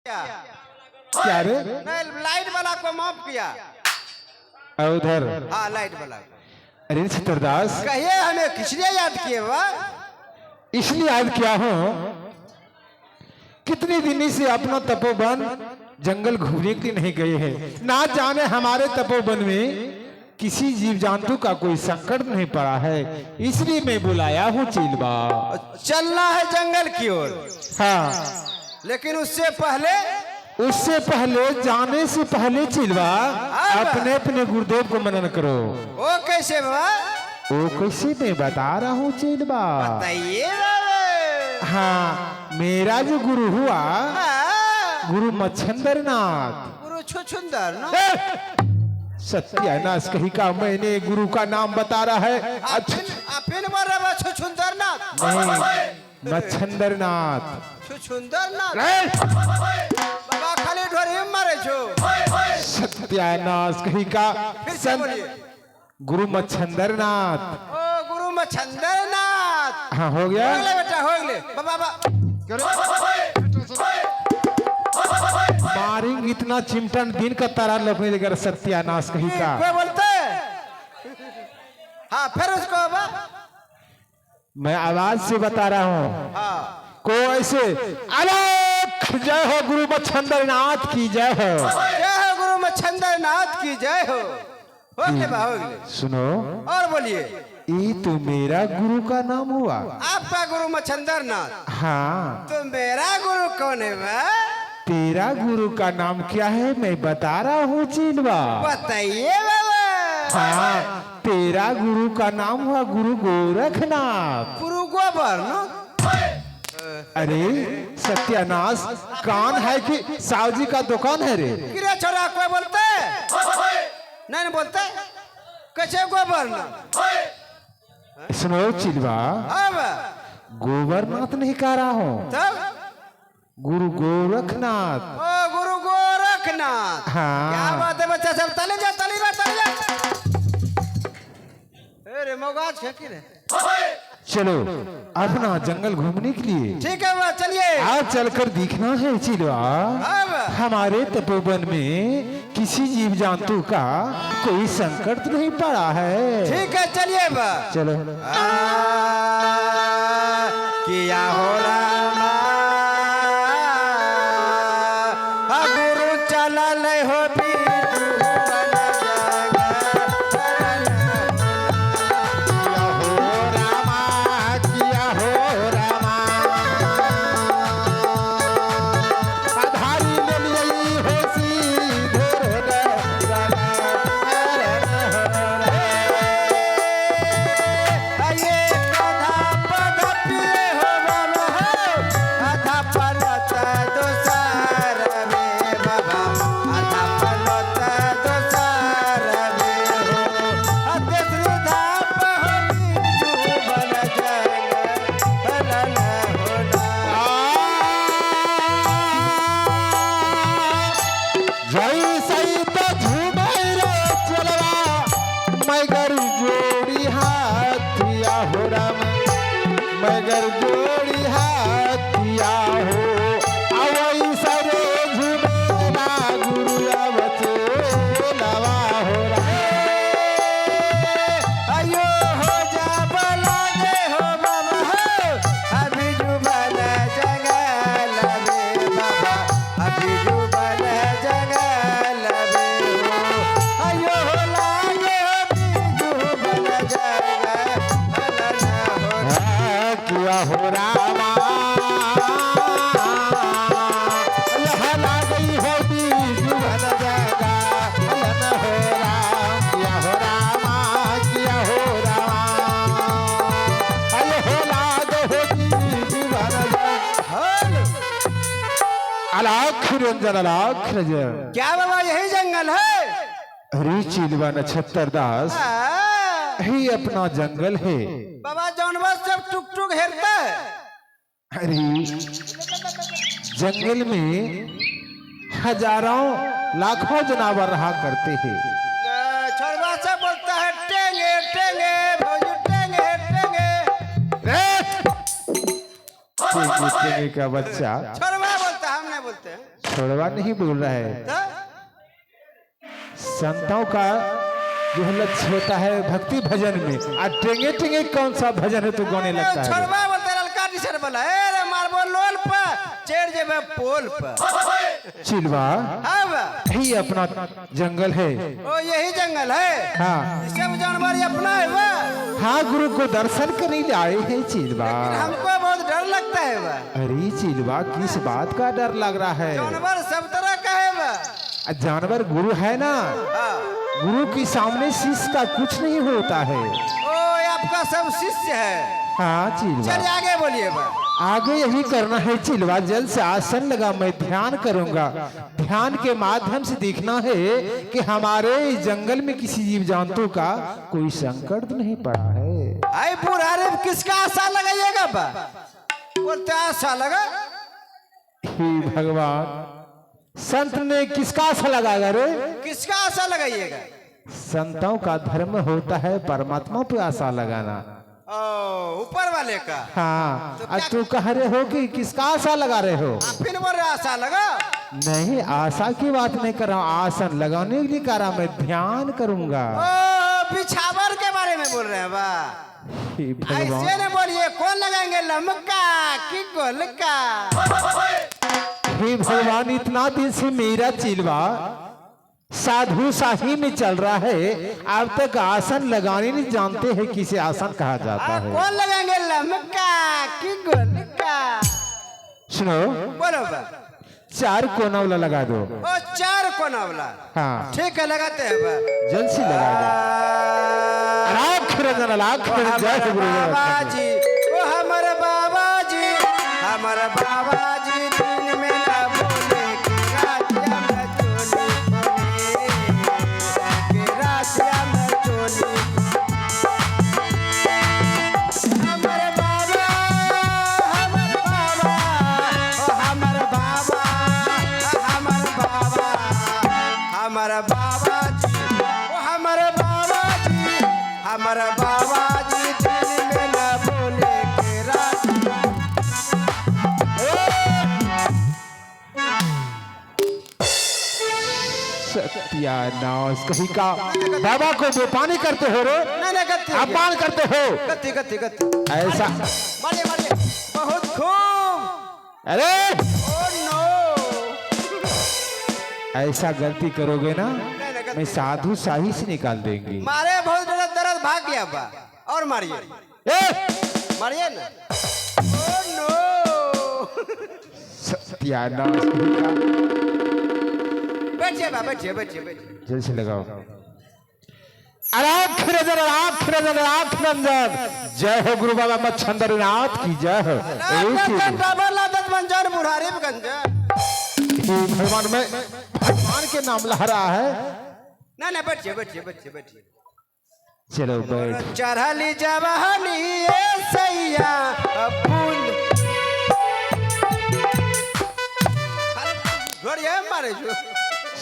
क्या रे? नहीं, लाइट वाला को माफ किया। उधर हाँ, लाइट वाला। अरे छतरदास, कहिए हमें किस लिए याद किए वाह? इसलिए याद किया हूँ, कितनी दिनी से अपना तपोवन जंगल घूमने के लिए नहीं गए हैं। ना जाने हमारे तपोवन में किसी जीव जंतु का कोई संकट नहीं पड़ा है, इसलिए मैं बुलाया हूँ चिलबा। चलना है जंगल की ओर। हाँ, लेकिन उससे पहले जाने से पहले चिलबा अपने अपने गुरुदेव को मनन करो। वो कैसे बाबा? वो कैसे मैं बता रहा हूँ चिलबा। बताइए बाबा। हाँ, मेरा जो गुरु हुआ गुरु मच्छंदरनाथ। गुरु छुछुंदर ना? सत्यानाश कही का, मैंने गुरु का नाम बता रहा है। अपिन मार रहा छुछुंदरनाथ? नहीं, मच्छंदरनाथ। छुछुंदरनाथ बाबा खाली ढोरी मारे छो। सत्यानाश कही का, गुरु मच्छंदरनाथ। ओ गुरु मच्छंदरनाथ। हाँ, हो गया। हो गया बेटा, हो गया बाबा। मारेंगे इतना चिमटन दिन का तारा लपने देगा। सत्यानाश कही का, कोई बोलते? हाँ, फिर उसको बाबा मैं आवाज से बता रहा हूँ। हाँ, को ऐसे अलख जय हो गुरु मच्छंदरनाथ की जय हो। जय हो गुरु मच्छंदरनाथ की जय हो। हो गए। सुनो और बोलिए। ये तो मेरा गुरु का नाम हुआ। आपका गुरु मच्छंदरनाथ? हाँ। तो मेरा गुरु कौन है बा? तेरा गुरु का नाम क्या है मैं बता रहा हूँ चिलबा। बताइए बाबा। हाँ, तेरा गुरु का नाम हुआ गुरु गोरखनाथ। गुरु गोबर ना? अरे सत्यानाश, कान है कि सावजी का दुकान है रे? किरे छोरा, कोई बोलते? नहीं बोलते। कैसे गोबर ना? सुनो चिलबा, गोबरनाथ नहीं कह रहा हूँ, तब गुरु गोरखनाथ। ओ गुरु गोरखनाथ। हाँ। क्या बात है बच्चा सब? तले जा। अरे मोगाज फेंकी रे। चलो अपना जंगल घूमने के लिए। ठीक है, चलिए। आज चलकर दिखना है चिलवा, हमारे तपोवन में किसी जीव जंतु का कोई संकट तो नहीं पड़ा है। ठीक है, चलिए बा। चलो। किया हो रामा गुरु चला ले हो मगर जोड़ी हाथिया हो अवई सरे झुमेला गुरु अवचे नवा हो अयो हो जा बलागे हो बाबा हो अभी जुबल जंगल में बाबा अभी जुबल जंगल में हो अयो हो लागे अभी जुबल जंगल किया हो रामा लहला गई हो जुबल जगा लन हो राम किया हो रामा किया हो रामा अयो हो लाग हो जुबल अलाख रंजन अलाख रंजन। क्या बाबा यही जंगल है? अरे चिलवा नक्षत्र दास ही अपना जंगल है बाबा। जानवर सब टुक टुक हेरता है। अरे जंगल में हजारों लाखों जानवर रहा करते हैं। छोरवा से बोलता है टेंगे टेंगे भौजी टेंगे टेंगे। टेंगे का बच्चा छोरवा बोलता है, हम नहीं बोलते हैं। छोड़वा नहीं बोल रहा है। तो संतों का जो लक्ष्य होता है भक्ति भजन में, और टेंगे टेंगे कौन सा भजन है तो गाने लगता है। छोड़वा बोलते ललका टी शर्ट वाला ए रे मारबो लोल पे चढ़ जेबे पोल पे। चिलवा हाँ बा यही अपना जंगल है। ओ यही जंगल है। हाँ सब जानवर ही अपना है बा। हाँ, गुरु को दर्शन करने लिए आए हैं चिलवा। हमको बहुत डर लगता है बा। अरे चिलवा, किस बात का डर लग रहा है? जानवर सब तरह का है बा। जानवर गुरु है ना, हाँ। गुरु के सामने शिष्य का कुछ नहीं होता है। ओ ये आपका सब शिष्य है। हाँ चिलवा, चलिए आगे बोलिए बा। आगे यही करना है चिलवा। जल्द से आसन लगा, मैं ध्यान करूंगा। ध्यान के माध्यम से देखना है कि हमारे इस जंगल में किसी जीव जंतु का कोई संकट तो नहीं पड़ा है। आई बुढ़ारे किसका आशा लगाइएगा बा? बोलते आशा लगा। हे भगवान, संत ने किसका आशा लगाएगा रे? किसका आशा लगाइएगा? संतों का धर्म होता है परमात्मा पे आशा लगाना। ओ ऊपर वाले का। हाँ, और तू कह रहे हो कि किसका आशा लगा रहे हो? फिर बोल रहे आशा लगा। नहीं, आशा की बात नहीं कर रहा हूँ, आसन लगाने के लिए कह रहा, मैं ध्यान करूंगा। ओ बिछावर के बारे में बोल रहे हैं बा। हे भगवान, ऐसे न बोलिए, कौन लगाएंगे लमका कि गोलका? हे भगवान, इतना दिन से मेरा चिलवा साधु शाही में चल रहा है, अब तक आसन लगाने नहीं जानते हैं किसे आसन कहा जाता है। कौन लगाएंगे लमका कि गोलका? सुनो, बोलो बा। 4 कोना वाला लगा दो। ओ 4 कोना वाला। हाँ ठीक है, लगाते हैं बा। जल्द से लगा दो। लाख रंजन, लाख रंजन, जय हो गुरु बाबा जी, ओ हमारे बाबा जी, हमारे बाबा जी दिन में ना बोले कि रातिया में चोली खोले, कि रातिया में चोली। हमारे बाबा, हमारे बाबा, ओ हमारे बाबा, हमारे बाबा, हमारे बाबा जी, ओ हमारे बाबा जी, हमारे बाबा जी दिन में ना बोले कि रात। सत्यानाश कहीं का। बाबा को बेपानी करते हो रो, नहीं गति अपमान करते हो। गति गति गति ऐसा मारिए मारिए बहुत खूब। अरे ओ नो, ऐसा गलती करोगे ना, नहीं गति मैं साधु शाही से निकाल देंगे। मारे बहुत दर्द भाग गया बा। और मारिए ए! मारिए ना। ओ नो, सत्यानाश कहीं का। बैठिए बा, बैठिए बैठिए बैठिए। जल्द से लगाओ। आख रंजन, आख रंजन, आख रंजन, जय हो गुरु बाबा मच्छंदर नाथ की जय हो। मंजर बुढ़ारी गंजा। हे भगवान, में भगवान के नाम लह रहा है। नहीं बैठिए बैठिए बैठिए बैठिए। चलो बैठ। चढ़ली जवानी ए सैया फूल घोड़िया मारे जो।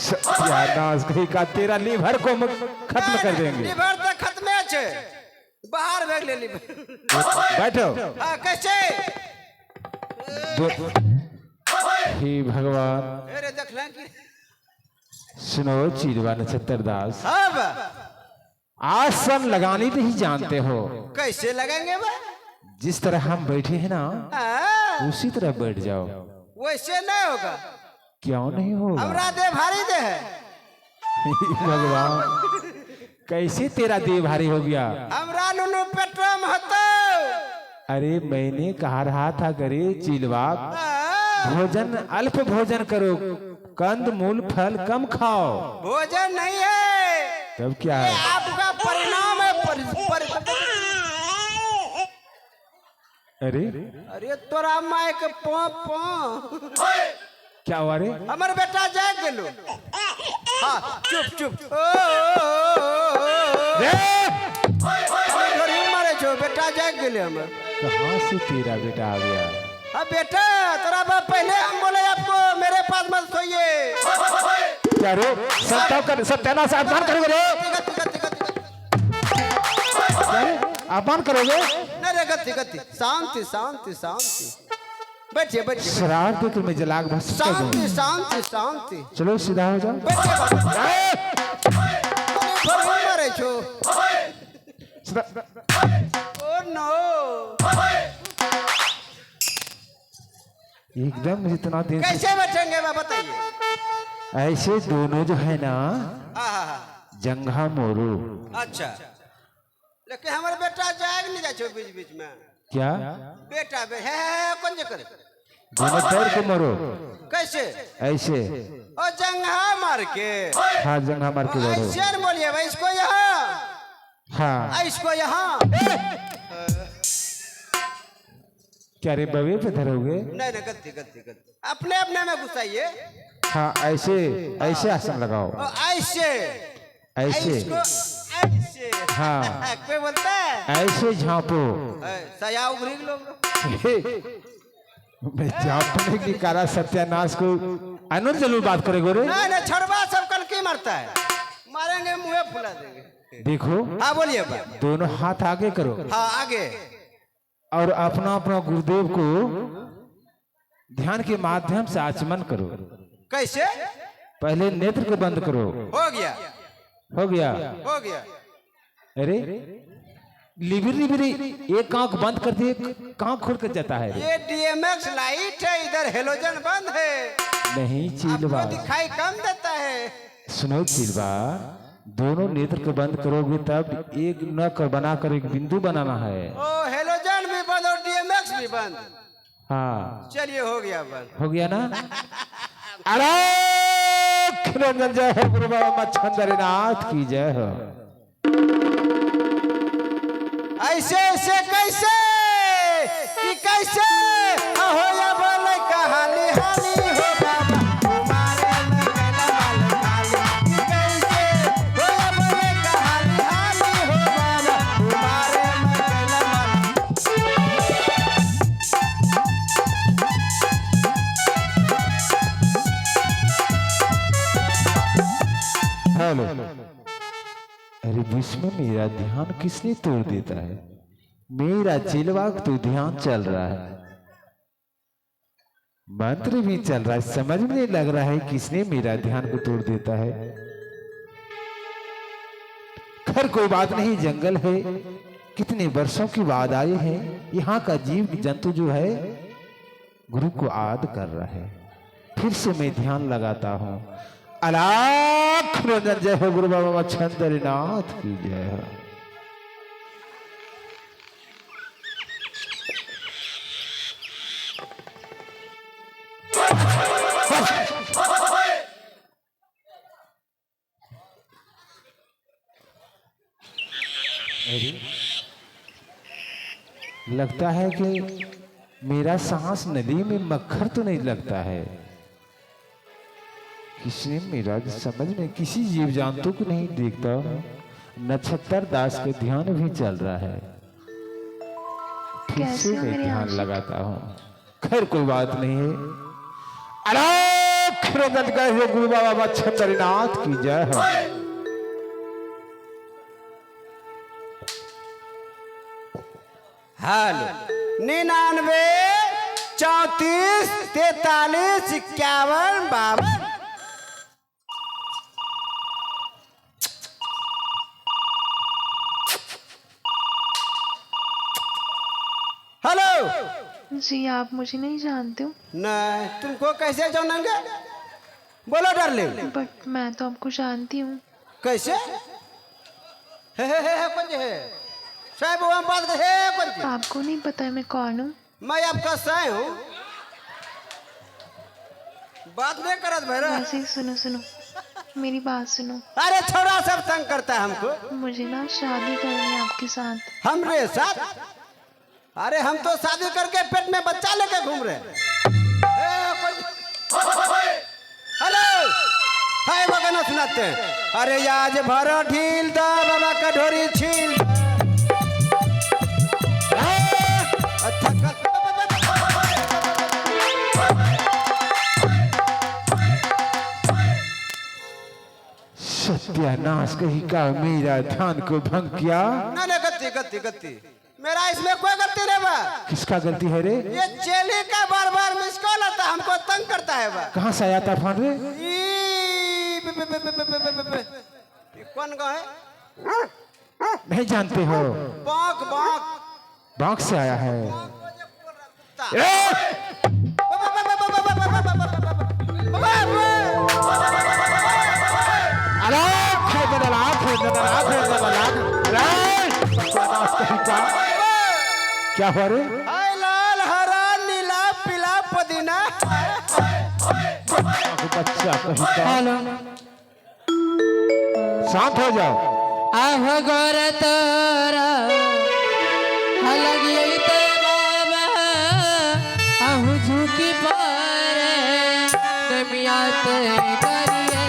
सत्यानाश कहीं का, तेरा लीवर को खत्म कर देंगे। लीवर तो खत्म है, बाहर भेज ले लीवर। बैठो। हाँ कैसे? हे भगवान, अरे देख लें कि सुनो चिलवा नक्षत्र दास, अब आसन लगाने नहीं जानते हो। कैसे लगेंगे बा? जिस तरह हम बैठे हैं ना, हाँ, उसी तरह बैठ जाओ। वैसे नहीं होगा। क्यों नहीं होगा? हमरा दे भारी दे है। हे भगवान, कैसे तेरा देह भारी हो गया? हमरा नुनु पेट्रोम होतो। अरे मैंने कहा रहा था करे चिलवा, हाँ, भोजन अल्प भोजन करो, कंद मूल फल कम खाओ। भोजन नहीं है, तब क्या ये है? आपका परिणाम है। अरे अरे तोरा माइक पो क्या हुआ रे? हमर बेटा जाग गेलो। हाँ चुप चुप। रे! मारे छो, बेटा जाग गेले हमर। कहाँ से तेरा बेटा आ गया? हाँ बेटा, तेरा बाप पहले हम बोले आपको मेरे पास मत सोइए। क्या रे? सत्यानाश सावधान करोगे रे? क्या रे? अपमान करोगे? नहीं रे, गति गति, शांति शांति शांति। बैठिए बैठिए शराब देकर मैं जलाग भस्म कर शांति दूं। शांति शांति चलो सीधा हो जाओ। बैठिए बाबा थोड़ी मारे छो ओ नो एकदम जितना दिन से कैसे बैठेंगे बाबा बताइए ऐसे दोनों जो है ना आहा जंघा मोरू। अच्छा लेकिन हमारे बेटा जाएगा नहीं जाए बीच बीच में क्या बेटा है कौन जे करे दोनों पैर को मरो कैसे ऐसे। ओ जंघा मार के हाँ जंघा मार के बढ़ो। ऐसे न बोलिए भाई इसको यहाँ हाँ इसको यहाँ क्या रे बवे पे धरोगे? नहीं नहीं गलती गलती गलती अपने अपने में घुसाइए हाँ ऐसे ऐसे आसन लगाओ ओ, ऐसे ऐसे। इसको ऐसे हाँ। कोई बोलता है ऐसे झांपो। सया उभरी लोग मैं झांपने की कारा सत्यानाश को अनुर जरूर बात करेगो रे। नहीं नहीं छोड़वा सब कल की मारता है मारेंगे मुंह फुला देंगे। देखो हाँ बोलिए भाई दोनों हाथ आगे करो हाँ आगे और अपना अपना गुरुदेव को ध्यान के माध्यम से आचमन करो। कैसे पहले नेत्र को बंद करो। हो गया हो गया। हो गया अरे लिबिर लिबिरी एक आंख बंद कर दिए कहाँ खुल कर जाता है रे? ये डीएमएक्स लाइट है इधर हेलोजन बंद है नहीं चिलवा आपको दिखाई कम देता है सुनो चिलवा दोनों नेत्र को बंद करोगे तब एक नक बनाकर एक बिंदु बनाना है। ओ हेलोजन भी बंद और डीएमएक्स भी बंद। हाँ चलिए हो गया बंद हो गया ना। अरे रंजन जय हो गुरु बाबा मच्छंदरनाथ की जय हो। ऐसे ऐसे कैसे कि कैसे हो या बोले कहानी हानी हो बाबा तुम्हारे में गला वाले खाली कि कैसे हो या बोले कहानी हानी हो बाबा तुम्हारे में गला हेलो अरे विश्व में मेरा ध्यान किसने तोड़ देता है? मेरा चिलवा तो ध्यान चल रहा है मंत्र भी चल रहा है समझ में नहीं लग रहा है किसने मेरा ध्यान को तोड़ देता है। खैर कोई बात नहीं जंगल है कितने वर्षों के बाद आए हैं यहाँ का जीव जंतु जो है गुरु को आद कर रहा है। फिर से मैं ध्यान लगाता हूँ। अलाख रंजन जय हो गुरु बाबा मच्छंदरनाथ की जय हो। लगता है कि मेरा सांस नदी में मक्खर तो नहीं लगता है। किसने मेरा समझ में किसी जीव जंतु को नहीं देखता हूँ। नक्षत्र दास का ध्यान भी चल रहा है। फिर से मैं ध्यान लगाता हूँ। खैर कोई बात नहीं है। अलाख रंजन जय गुरु बाबा मच्छंदरनाथ की जय हो। हेलो 99 34 43 51 52 हेलो जी आप मुझे नहीं जानते हो नहीं तुमको कैसे जानेंगे बोलो डार्लिंग बट मैं तो आपको जानती हूँ। कैसे है कौन है साहब वो बात है कौन आपको नहीं पता है मैं कौन हूँ? मैं आपका साय हूँ बात नहीं करत भैरा वैसे ही सुनो सुनो मेरी बात सुनो। अरे छोड़ा सब तंग करता है हमको मुझे ना शादी करनी है आपके साथ। हमरे साथ अरे हम तो शादी करके पेट में बच्चा लेके घूम रहे हेलो हाय बगाना सुनाते हैं। अरे आज भरो ढील दा बाबा का ढोरी छील सत्यानाश कहीं का मेरा ध्यान को भंग किया। ना गति गति गति मेरा इसमें कोई गलती नहीं बा। किसका गलती है रे? ये चेली का बार बार मिस कॉल आता हमको तंग करता है बा। कहाँ से आया था फोन रे? ये कौन का है? नहीं जानते हो? बांक बांक बांक से आया है। क्या हुआ रे? हाय लाल हरा नीला पीला पुदीना। बच्चा हेलो, शांत हो जाओ। आह गोर तोरा हलगियै ते बाबा आहु झुकी पारे नमिया ते करिए